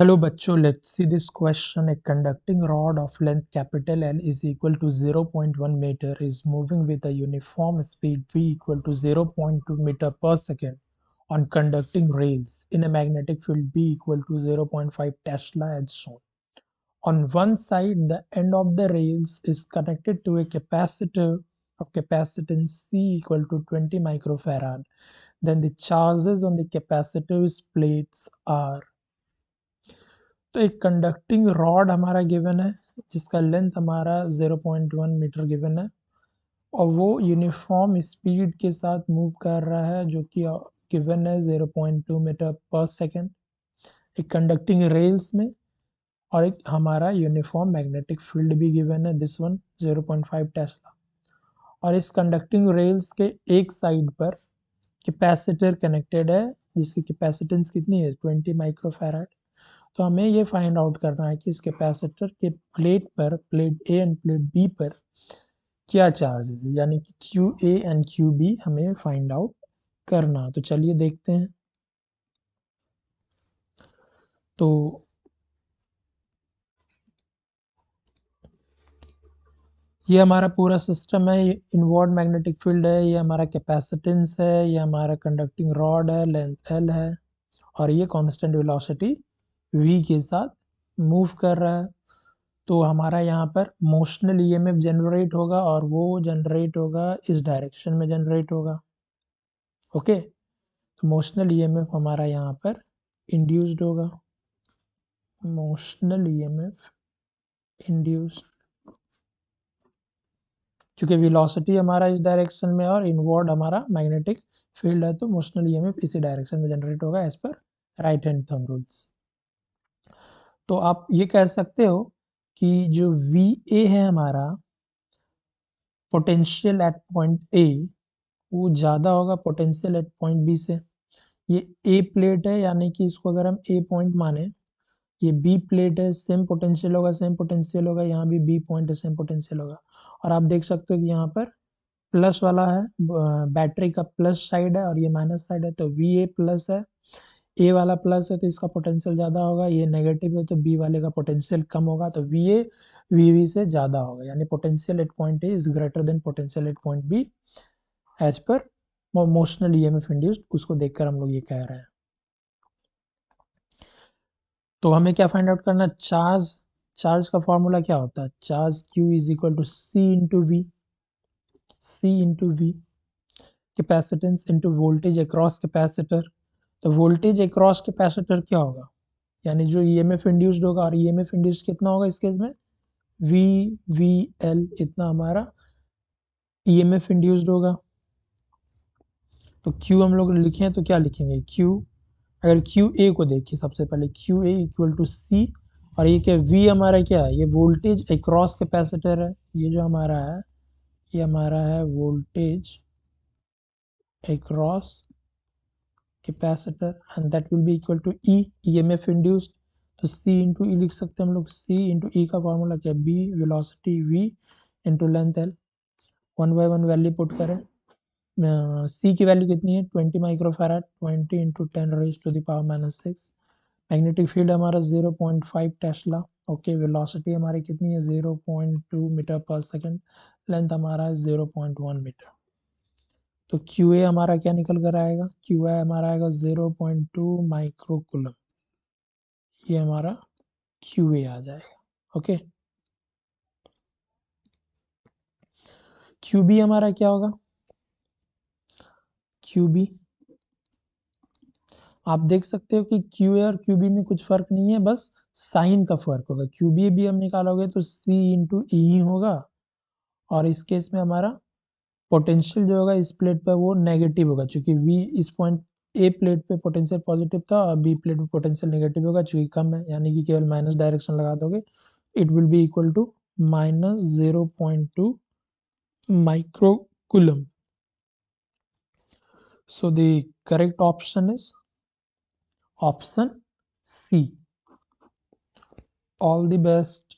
Hello बच्चों, let's see this question. A conducting rod of length capital L is equal to 0.1 meter is moving with a uniform speed V equal to 0.2 meter per second on conducting rails in a magnetic field B equal to 0.5 Tesla as shown. On one side, the end of the rails is connected to a capacitor of capacitance C equal to 20 microfarad. Then the charges on the capacitor's plates are। तो एक conducting rod हमारा given है जिसका length हमारा 0.1 metre given है और वो uniform speed के साथ मूव कर रहा है जो कि गिवन है 0.2 मीटर पर सेकेंड एक कंडक्टिंग रेल्स में। और एक हमारा यूनिफॉर्म मैग्नेटिक फील्ड भी गिवन है, दिस वन 0.5 टेस्ला। और इस कंडक्टिंग रेल्स के एक साइड पर कैपेसिटर कनेक्टेड है जिसकी कैपेसिटेंस कितनी है 20 माइक्रोफैराड। तो हमें ये फाइंड आउट करना है कि इस कैपेसिटर के प्लेट पर, plate A and plate B पर क्या चार्जेस है, यानी कि Q A and Q B हमें फाइंड आउट करना। तो चलिए देखते हैं। तो ये हमारा पूरा सिस्टम है, ये इनवर्ड मैग्नेटिक फील्ड है, ये हमारा कैपेसिटेंस है, ये हमारा कंडक्टिंग रॉड है, लेंथ एल है और ये कांस्टेंट वेलोसिटी v के साथ मूव कर रहा है। तो हमारा यहाँ पर मोशनल ईएमएफ जनरेट होगा और वो जनरेट होगा इस डायरेक्शन में जनरेट होगा। ओके, तो मोशनल ईएमएफ हमारा यहाँ पर इंड्यूस्ड होगा, मोशनल ईएमएफ इंड्यूस्ड। क्योंकि वेलोसिटी हमारा इस डायरेक्शन में और इनवर्ड हमारा मैग्नेटिक फील्ड है तो मोशनल ईएमएफ इसी डायरेक्शन में जनरेट होगा as per right hand thumb rules. तो आप ये कह सकते हो कि जो वी ए है हमारा पोटेंशियल एट पॉइंट ए वो ज़्यादा होगा पोटेंशियल एट पॉइंट बी से। ये ए प्लेट है यानी कि इसको अगर हम ए पॉइंट माने, ये बी प्लेट है, सेम पोटेंशियल होगा, सेम पोटेंशियल होगा, यहाँ भी बी पॉइंट है, सेम पोटेंशियल होगा। और आप देख सकते हो कि यहाँ पर प्लस वाला है, बैटरी का प्लस साइड है और ये माइनस साइड है, तो वी ए प्लस है, ए वाला प्लस है तो इसका पोटेंशियल ज़्यादा होगा, ये नेगेटिव है तो बी वाले का पोटेंशियल कम होगा, तो वी ए वी वी से ज़्यादा होगा, यानी potential at point A is greater than potential at point B as per motional EMF induced. उसको देखकर हम लोग ये कह रहे हैं। तो हमें क्या फाइंड आउट करना है, चार्ज। चार्ज का फॉर्मूला क्या होता है, charge Q is equal to C into V, C into V, capacitance into voltage across capacitor. तो वोल्टेज अक्रॉस कैपेसिटर क्या होगा, यानी जो ईएमएफ इंड्यूस्ड होगा, और ईएमएफ इंड्यूस्ड कितना होगा इस केस में वी वी एल, इतना हमारा ईएमएफ इंड्यूस्ड होगा। तो Q हम लोग लिखें तो क्या लिखेंगे, Q, अगर क्यू ए को देखिए सबसे पहले क्यू ए इक्वल टू सी, और ये क्या वी हमारा क्या है, ये वोल्टेज अक्रॉस कैपेसिटर है, ये जो हमारा है ये हमारा है voltage across capacitor and that will be equal to E, EMF induced. तो सी इंटू ई लिख सकते हैं हम लोग, सी इंटू ई का फॉर्मूला क्या, B velocity V into length L. One by one value put करें, सी की वैल्यू कितनी है 20 microfarad, 20 into 10 raise to the power -6। Magnetic field हमारा 0.5 टेस्ला। ओके, वेलोसिटी हमारी कितनी है 0.2 मीटर पर सेकंड, लेंथ हमारा है 0.1 मीटर। तो क्यू ए हमारा क्या निकल कर आएगा, क्यू ए हमारा आएगा 0.2 माइक्रोकुलम, ये हमारा क्यू ए आ जाएगा। ओके, क्यू बी हमारा क्या होगा, क्यू बी आप देख सकते हो कि क्यू ए और क्यू बी में कुछ फर्क नहीं है, बस साइन का फर्क होगा। क्यू बी भी हम निकालोगे तो सी इंटू ई होगा, और इस केस में हमारा पोटेंशियल जो होगा इस प्लेट पर वो नेगेटिव होगा, क्योंकि वी इस पॉइंट ए प्लेट पे पोटेंशियल पॉजिटिव था और बी प्लेट पे पोटेंशियल नेगेटिव होगा, चूंकि कम है यानी कि केवल माइनस डायरेक्शन लगा दोगे, it will be equal to -0.2 microcoulomb. So the correct option is option C. All the best.